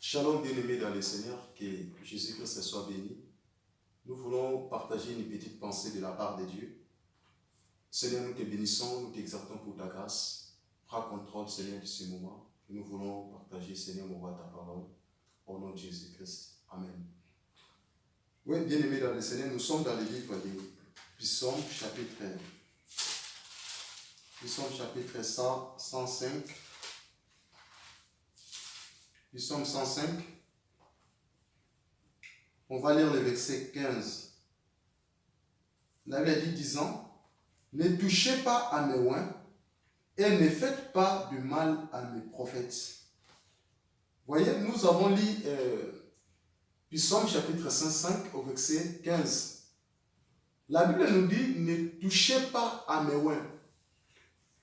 Shalom bien-aimés dans le Seigneur, que Jésus-Christ soit béni. Nous voulons partager une petite pensée de la part de Dieu. Seigneur, nous te bénissons, nous t'exaltons pour ta grâce. Prends contrôle, Seigneur, de ce moment. Nous voulons partager, Seigneur, mon roi, ta parole. Au nom de Jésus-Christ. Amen. Oui, bien-aimés dans le Seigneur, nous sommes dans le livre des Psaumes, chapitre 105. Psaume 105. On va lire le verset 15. La Bible dit disant, ne touchez pas à mes oins et ne faites pas du mal à mes prophètes. Voyez, nous avons lu Psaume chapitre 105 au verset 15. La Bible nous dit, ne touchez pas à mes oins.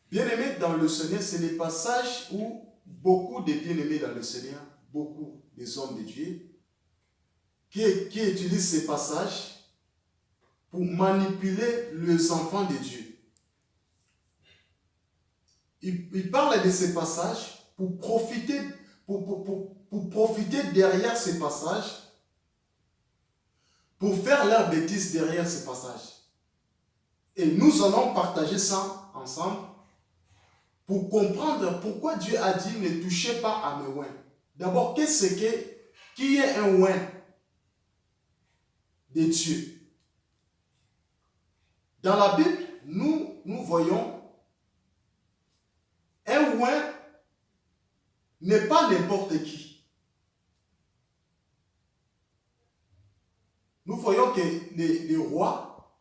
Bien-aimés dans le Seigneur, c'est le passage où beaucoup de bien-aimés dans le Seigneur, beaucoup des hommes de Dieu, qui utilisent ces passages pour manipuler les enfants de Dieu. Ils parlent de ces passages pour profiter derrière ces passages, pour faire leurs bêtises derrière ces passages. Et nous allons partager ça ensemble pour comprendre pourquoi Dieu a dit ne touchez pas à mes oins. D'abord, qui est un oin de Dieu? Dans la Bible, nous voyons un oin n'est pas n'importe qui. Nous voyons que les rois,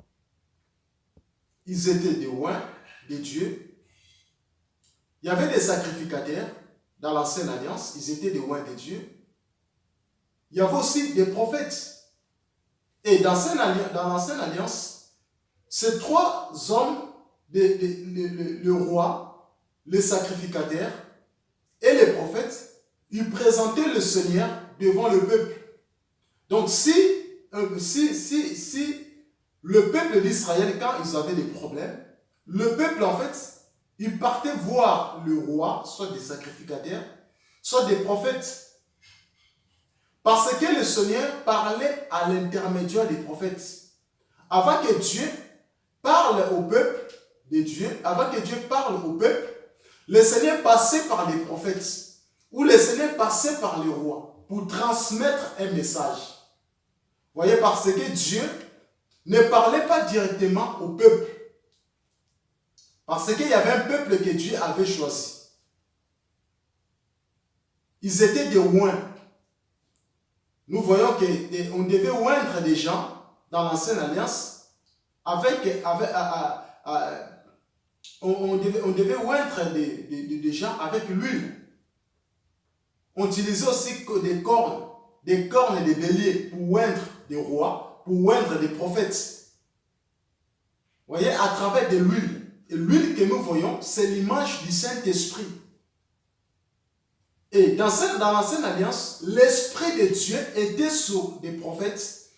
ils étaient des oins de Dieu. Il y avait des sacrificateurs dans l'ancienne alliance, ils étaient des oins de Dieu. Il y avait aussi des prophètes. Et dans l'ancienne alliance, ces trois hommes, le roi, les sacrificateurs et les prophètes, ils présentaient le Seigneur devant le peuple. Donc si le peuple d'Israël, quand ils avaient des problèmes, le peuple en fait, ils partaient voir le roi, soit des sacrificateurs, soit des prophètes. Parce que le Seigneur parlait à l'intermédiaire des prophètes. Avant que Dieu parle au peuple de Dieu, avant que Dieu parle au peuple, le Seigneur passait par les prophètes, ou le Seigneur passait par les rois, pour transmettre un message. Vous voyez, parce que Dieu ne parlait pas directement au peuple. Parce qu'il y avait un peuple que Dieu avait choisi. Ils étaient des oints. Nous voyons qu'on devait oindre des gens dans l'ancienne alliance on devait oindre des gens avec l'huile. On utilisait aussi des cornes de bélier pour oindre des rois, pour oindre des prophètes. Vous voyez, à travers de l'huile. Et l'huile que nous voyons, c'est l'image du Saint-Esprit. Et dans l'ancienne alliance, l'Esprit de Dieu était sur les prophètes,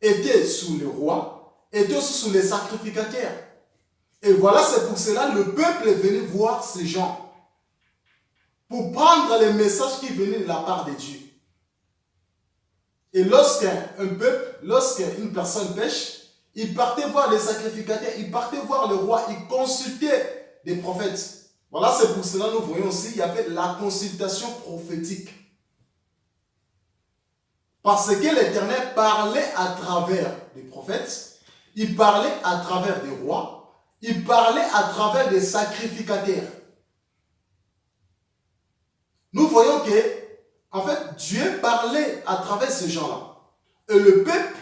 était sur les rois, était aussi sur les sacrificateurs. Et voilà, c'est pour cela que le peuple est venu voir ces gens, pour prendre les messages qui venaient de la part de Dieu. Et lorsqu'une personne pêche, il partait voir les sacrificateurs, il partait voir le roi, il consultait des prophètes. Voilà, c'est pour cela que nous voyons aussi, il y avait la consultation prophétique. Parce que l'Éternel parlait à travers des prophètes, il parlait à travers des rois, il parlait à travers des sacrificateurs. Nous voyons que, en fait, Dieu parlait à travers ces gens-là. Et le peuple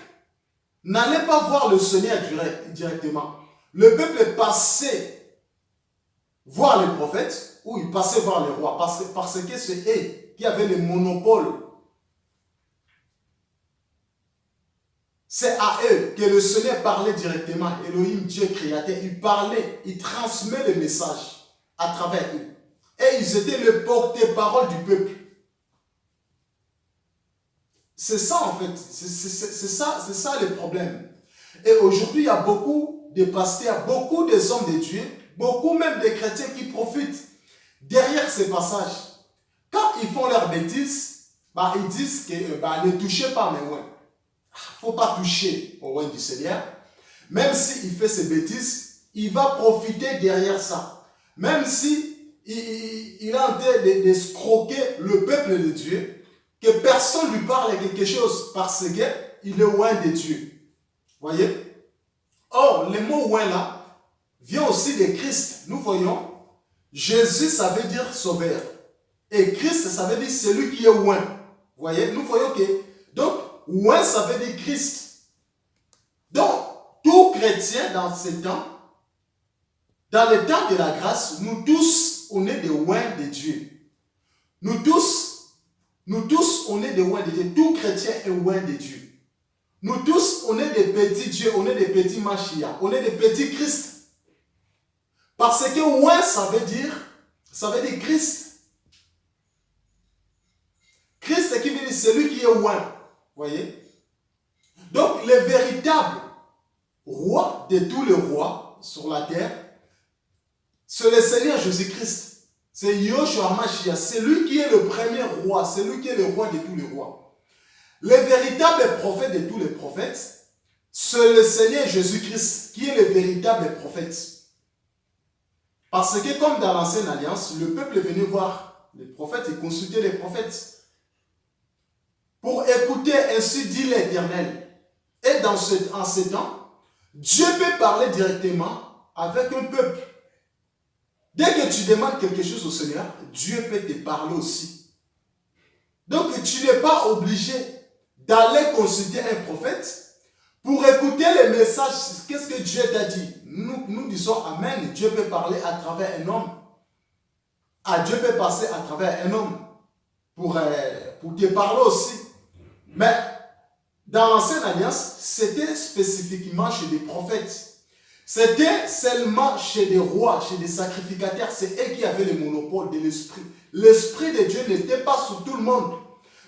n'allait pas voir le Seigneur directement. Le peuple passait voir les prophètes ou il passait voir les rois parce que c'est eux qui avaient le monopole. C'est à eux que le Seigneur parlait directement. Elohim, Dieu créateur, il parlait, il transmet le message à travers eux. Et ils étaient le porte-parole du peuple. C'est ça en fait, c'est ça le problème. Et aujourd'hui, il y a beaucoup de pasteurs, beaucoup des hommes de Dieu, beaucoup même des chrétiens qui profitent derrière ces passages. Quand ils font leurs bêtises, ils disent que ne touchez pas mes oins. Il ne faut pas toucher au oin du Seigneur. Même s'il fait ses bêtises, il va profiter derrière ça. Même si il est en train d'escroquer le peuple de Dieu, que personne ne lui parle quelque chose parce qu'il est oint de Dieu. Voyez? Or, le mot oint là vient aussi de Christ. Nous voyons, Jésus, ça veut dire sauveur. Et Christ, ça veut dire celui qui est oint. Voyez? Nous voyons que, donc, oint, ça veut dire Christ. Donc, tout chrétien dans ce temps, dans le temps de la grâce, nous tous, on est des oints de Dieu. Nous tous, on est des oints de Dieu. Tout chrétien est oint de Dieu. Nous tous, on est des petits dieux, on est des petits Mashiach, on est des petits Christ. Parce que oint, ça veut dire Christ. Christ, c'est qui veut dire celui qui est oint. Voyez? Donc, le véritable roi de tous les rois sur la terre, c'est le Seigneur Jésus-Christ. C'est Yoshua Mashiach. C'est lui qui est le premier roi. C'est lui qui est le roi de tous les rois. Le véritable prophète de tous les prophètes, c'est le Seigneur Jésus-Christ qui est le véritable prophète. Parce que comme dans l'ancienne alliance, le peuple venait voir les prophètes et consulter les prophètes pour écouter ainsi dit l'Éternel. Et en ce temps, Dieu peut parler directement avec un peuple. Dès que tu demandes quelque chose au Seigneur, Dieu peut te parler aussi. Donc tu n'es pas obligé d'aller consulter un prophète pour écouter les messages. Qu'est-ce que Dieu t'a dit? Nous disons Amen. Dieu peut parler à travers un homme. Dieu peut passer à travers un homme pour te parler aussi. Mais dans l'ancienne alliance, c'était spécifiquement chez des prophètes. C'était seulement chez des rois, chez des sacrificateurs. C'est eux qui avaient le monopole de l'esprit. L'esprit de Dieu n'était pas sur tout le monde.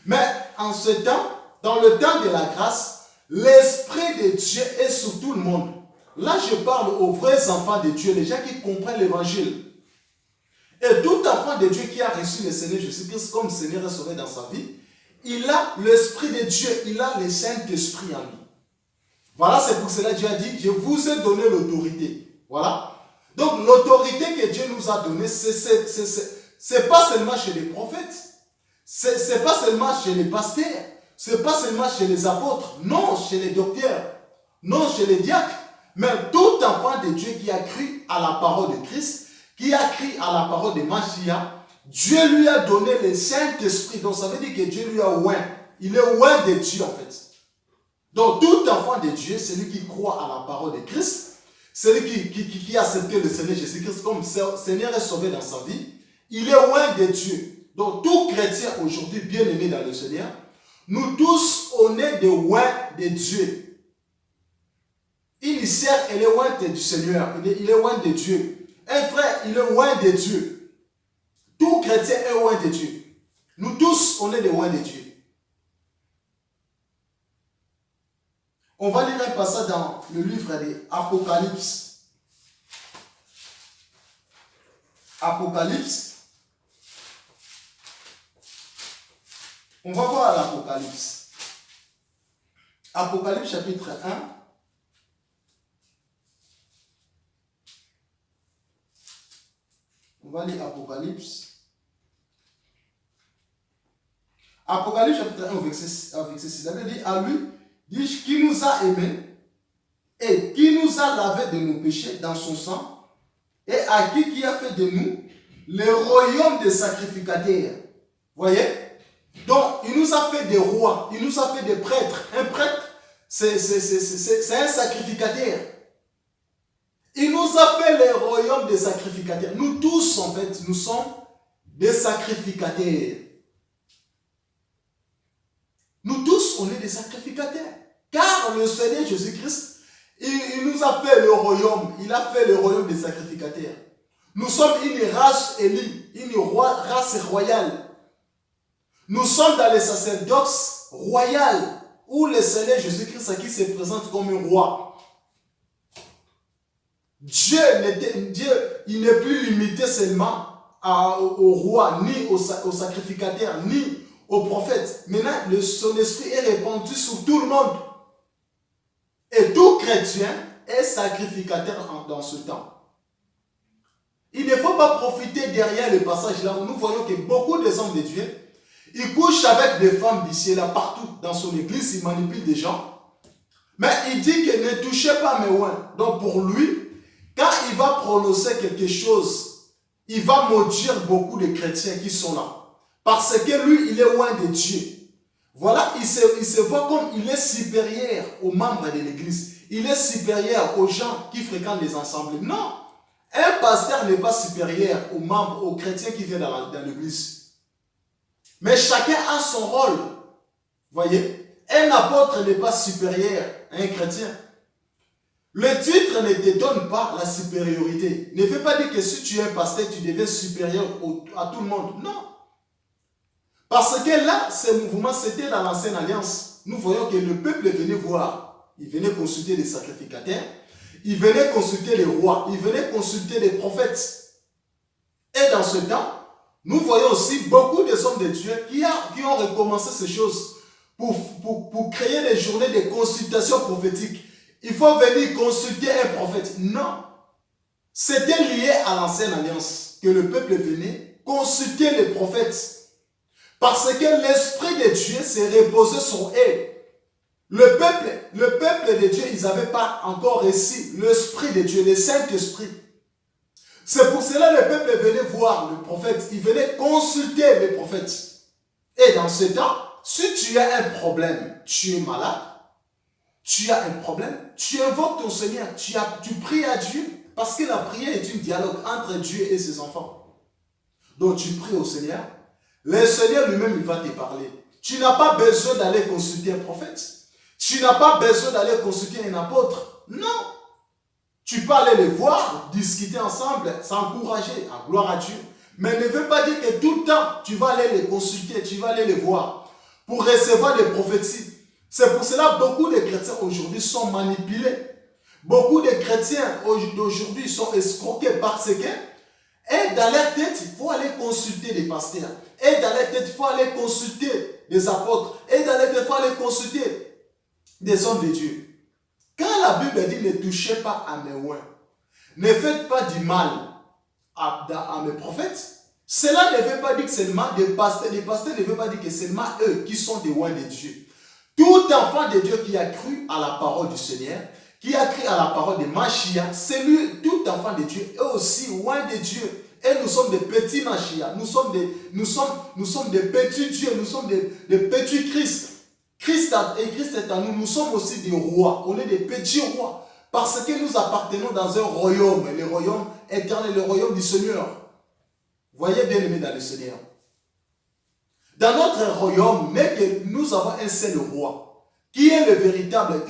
Mais en ce temps, dans le temps de la grâce, l'esprit de Dieu est sur tout le monde. Là, je parle aux vrais enfants de Dieu, les gens qui comprennent l'évangile. Et tout enfant de Dieu qui a reçu le Seigneur Jésus-Christ comme Seigneur et Sauveur dans sa vie, il a l'esprit de Dieu, il a le Saint-Esprit en lui. Voilà, c'est pour cela que Dieu a dit, je vous ai donné l'autorité. Voilà. Donc, l'autorité que Dieu nous a donnée, c'est pas seulement chez les prophètes, c'est pas seulement chez les pasteurs, c'est pas seulement chez les apôtres, non, chez les docteurs, non, chez les diacres, mais tout enfant de Dieu qui a cru à la parole de Christ, qui a cru à la parole de Mashiach, Dieu lui a donné le Saint-Esprit. Donc, ça veut dire que Dieu lui a oint. Il est oint de Dieu, en fait. Donc, tout enfant de Dieu, celui qui croit à la parole de Christ, celui qui a accepté le Seigneur Jésus-Christ comme Seigneur et Sauveur dans sa vie, il est oint de Dieu. Donc, tout chrétien aujourd'hui bien-aimé dans le Seigneur, nous tous, on est des oints de Dieu. Une sœur, elle est ointe du Seigneur, il est oint de Dieu. Un frère, il est oint de Dieu. Tout chrétien est oint de Dieu. Nous tous, on est des oints de Dieu. On va lire un passage dans le livre de Apocalypse. Apocalypse. On va voir l'Apocalypse. Apocalypse chapitre 1. On va lire Apocalypse. Apocalypse chapitre 1 verset 6. La Bible dit à lui, dis qui nous a aimés et qui nous a lavé de nos péchés dans son sang et à qui a fait de nous le royaume des sacrificateurs. Voyez? Donc, il nous a fait des rois, il nous a fait des prêtres. Un prêtre, c'est un sacrificateur. Il nous a fait le royaume des sacrificateurs. Nous tous, en fait, nous sommes des sacrificateurs. Nous tous, on est des sacrificateurs. Car le Seigneur Jésus-Christ, il nous a fait le royaume. Il a fait le royaume des sacrificateurs. Nous sommes une race élue, une race royale. Nous sommes dans les sacerdoces royales, où le Seigneur Jésus-Christ qui se présente comme un roi. Dieu, il n'est plus limité seulement au roi, ni au sacrificateur, ni au prophète. Maintenant, son esprit est répandu sur tout le monde. Et tout chrétien est sacrificateur dans ce temps. Il ne faut pas profiter derrière le passage là où nous voyons que beaucoup des hommes de Dieu, ils couchent avec des femmes d'ici et là, partout dans son église, ils manipulent des gens. Mais il dit que ne touchez pas mes oins. Donc pour lui, quand il va prononcer quelque chose, il va maudire beaucoup de chrétiens qui sont là. Parce que lui, il est loin de Dieu. Voilà, il se voit comme il est supérieur aux membres de l'église. Il est supérieur aux gens qui fréquentent les assemblées. Non, un pasteur n'est pas supérieur aux membres, aux chrétiens qui viennent dans l'église. Mais chacun a son rôle. Voyez, un apôtre n'est pas supérieur à un chrétien. Le titre ne te donne pas la supériorité. Ne veut pas dire que si tu es un pasteur, tu deviens supérieur à tout le monde. Non. Parce que là, ce mouvement, c'était dans l'ancienne alliance. Nous voyons que le peuple venait voir. Il venait consulter les sacrificateurs. Il venait consulter les rois. Il venait consulter les prophètes. Et dans ce temps, nous voyons aussi beaucoup des hommes de Dieu qui ont recommencé ces choses pour créer des journées de consultation prophétique. Il faut venir consulter un prophète. Non. C'était lié à l'ancienne alliance que le peuple venait consulter les prophètes. Parce que l'Esprit de Dieu s'est reposé sur eux. Le peuple de Dieu, ils n'avaient pas encore reçu l'Esprit de Dieu, le Saint-Esprit. C'est pour cela que le peuple venait voir le prophète. Il venait consulter les prophètes. Et dans ce temps, si tu as un problème, tu es malade, tu as un problème, tu invoques ton Seigneur, tu pries à Dieu, parce que la prière est un dialogue entre Dieu et ses enfants. Donc tu pries au Seigneur, le Seigneur lui-même il va te parler. Tu n'as pas besoin d'aller consulter un prophète, tu n'as pas besoin d'aller consulter un apôtre, non. Tu peux aller les voir, discuter ensemble, s'encourager, en gloire à Dieu. Mais ne veut pas dire que tout le temps, tu vas aller les consulter, tu vas aller les voir pour recevoir des prophéties. C'est pour cela que beaucoup de chrétiens aujourd'hui sont manipulés. Beaucoup de chrétiens d'aujourd'hui sont escroqués parce que, et dans leur tête, il faut aller consulter des pasteurs. Et dans leur tête, il faut aller consulter des apôtres. Et dans leur tête, il faut aller consulter des hommes de Dieu. Quand la Bible dit ne touchez pas à mes oins, ne faites pas du mal à mes prophètes, cela ne veut pas dire que seulement des pasteurs ne veut pas dire que seulement eux qui sont des oins de Dieu. Tout enfant de Dieu qui a cru à la parole du Seigneur, qui a cru à la parole de Machia, c'est lui, tout enfant de Dieu, est aussi loin de Dieu. Et nous sommes des petits Machia, nous sommes des petits dieux, nous sommes des petits Christ. Christ est en nous, nous sommes aussi des rois, on est des petits rois, parce que nous appartenons dans un royaume, le royaume éternel, le royaume du Seigneur. Voyez bien aimé dans le Seigneur. Dans notre royaume, mais que nous avons un seul roi, qui est le véritable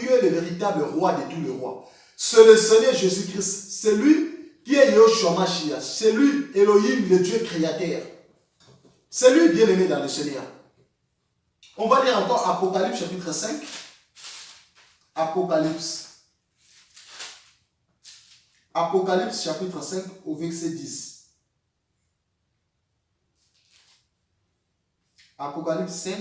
roi de tous les rois. C'est le Seigneur Jésus-Christ, c'est lui qui est Yoshua Mashiach, c'est lui Elohim, le Dieu créateur. C'est lui bien aimé dans le Seigneur. On va lire encore Apocalypse chapitre 5. Apocalypse chapitre 5 au verset 10. Apocalypse 5.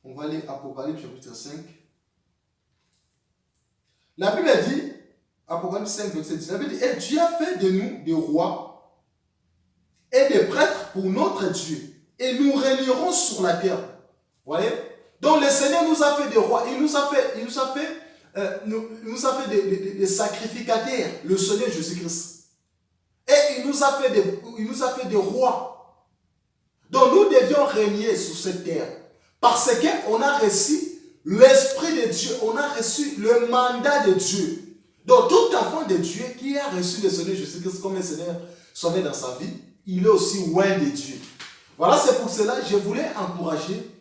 On va lire Apocalypse chapitre 5. La Bible dit, Apocalypse 5 verset 10, la Bible dit, et Dieu a fait de nous des rois et des prêtres pour notre Dieu, et nous régnerons sur la terre. Vous voyez? Donc le Seigneur nous a fait des rois, il nous a fait des sacrificateurs, le Seigneur Jésus-Christ. Et il nous a fait des rois. Donc nous devions régner sur cette terre, parce qu'on a reçu l'Esprit de Dieu, on a reçu le mandat de Dieu. Donc tout enfant de Dieu qui a reçu le Seigneur Jésus-Christ comme un Seigneur sauvé dans sa vie, il est aussi loin de Dieu. Voilà, c'est pour cela que je voulais encourager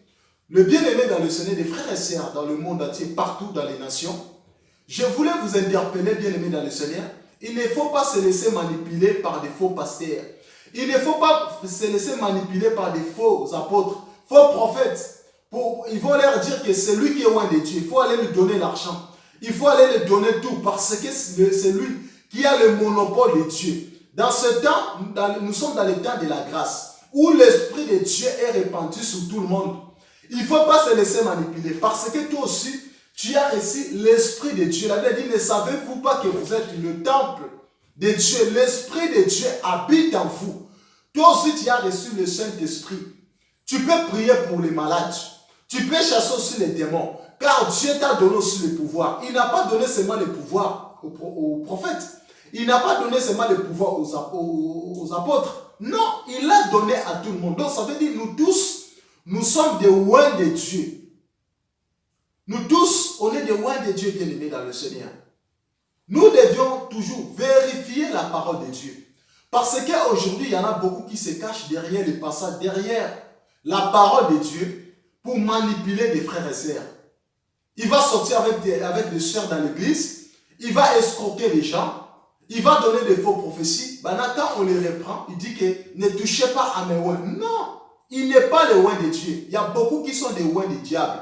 le bien-aimé dans le Seigneur, des frères et sœurs dans le monde entier, partout dans les nations. Je voulais vous interpeller, bien-aimé dans le Seigneur. Il ne faut pas se laisser manipuler par des faux pasteurs. Il ne faut pas se laisser manipuler par des faux apôtres, faux prophètes. Ils vont leur dire que c'est lui qui est loin de Dieu. Il faut aller lui donner l'argent. Il faut aller lui donner tout parce que c'est lui qui a le monopole de Dieu. Dans ce temps, nous sommes dans le temps de la grâce, où l'Esprit de Dieu est répandu sur tout le monde. Il ne faut pas se laisser manipuler, parce que toi aussi, tu as reçu l'Esprit de Dieu. La Bible dit, ne savez-vous pas que vous êtes le temple de Dieu? L'Esprit de Dieu habite en vous. Toi aussi, tu as reçu le Saint-Esprit. Tu peux prier pour les malades. Tu peux chasser aussi les démons. Car Dieu t'a donné aussi le pouvoir. Il n'a pas donné seulement le pouvoir aux prophètes. Il n'a pas donné seulement le pouvoir aux apôtres. Non, il l'a donné à tout le monde. Donc ça veut dire nous tous, nous sommes des oins de Dieu. Nous tous, on est des oins de Dieu bien-aimés dans le Seigneur. Nous devions toujours vérifier la parole de Dieu. Parce qu'aujourd'hui, il y en a beaucoup qui se cachent derrière les passages, derrière la parole de Dieu pour manipuler des frères et sœurs. Il va sortir avec des sœurs dans l'église, il va escroquer les gens, il va donner des faux prophéties. Quand on les reprend, il dit que ne touchez pas à mes oins. Non, il n'est pas le oin de Dieu. Il y a beaucoup qui sont des oins du diable.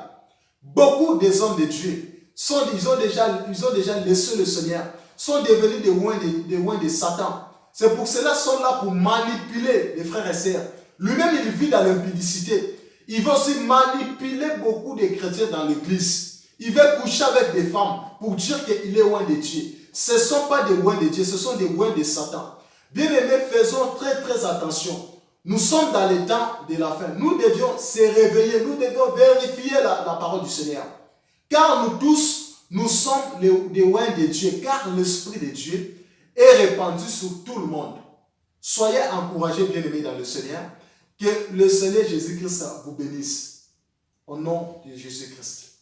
Beaucoup des hommes de Dieu, ils ont déjà laissé le Seigneur, sont devenus des oins de Satan. C'est pour cela qu'ils sont là pour manipuler les frères et sœurs. Lui-même, il vit dans l'impudicité. Il veut aussi manipuler beaucoup de chrétiens dans l'église. Il veut coucher avec des femmes pour dire qu'il est oint de Dieu. Ce ne sont pas des oins de Dieu, ce sont des oins de Satan. Bien-aimés, faisons très très attention. Nous sommes dans les temps de la fin. Nous devions se réveiller, nous devions vérifier la parole du Seigneur. Car nous tous, nous sommes des oins de Dieu, car l'Esprit de Dieu est répandu sur tout le monde. Soyez encouragés, bien-aimés dans le Seigneur, que le Seigneur Jésus-Christ vous bénisse. Au nom de Jésus-Christ.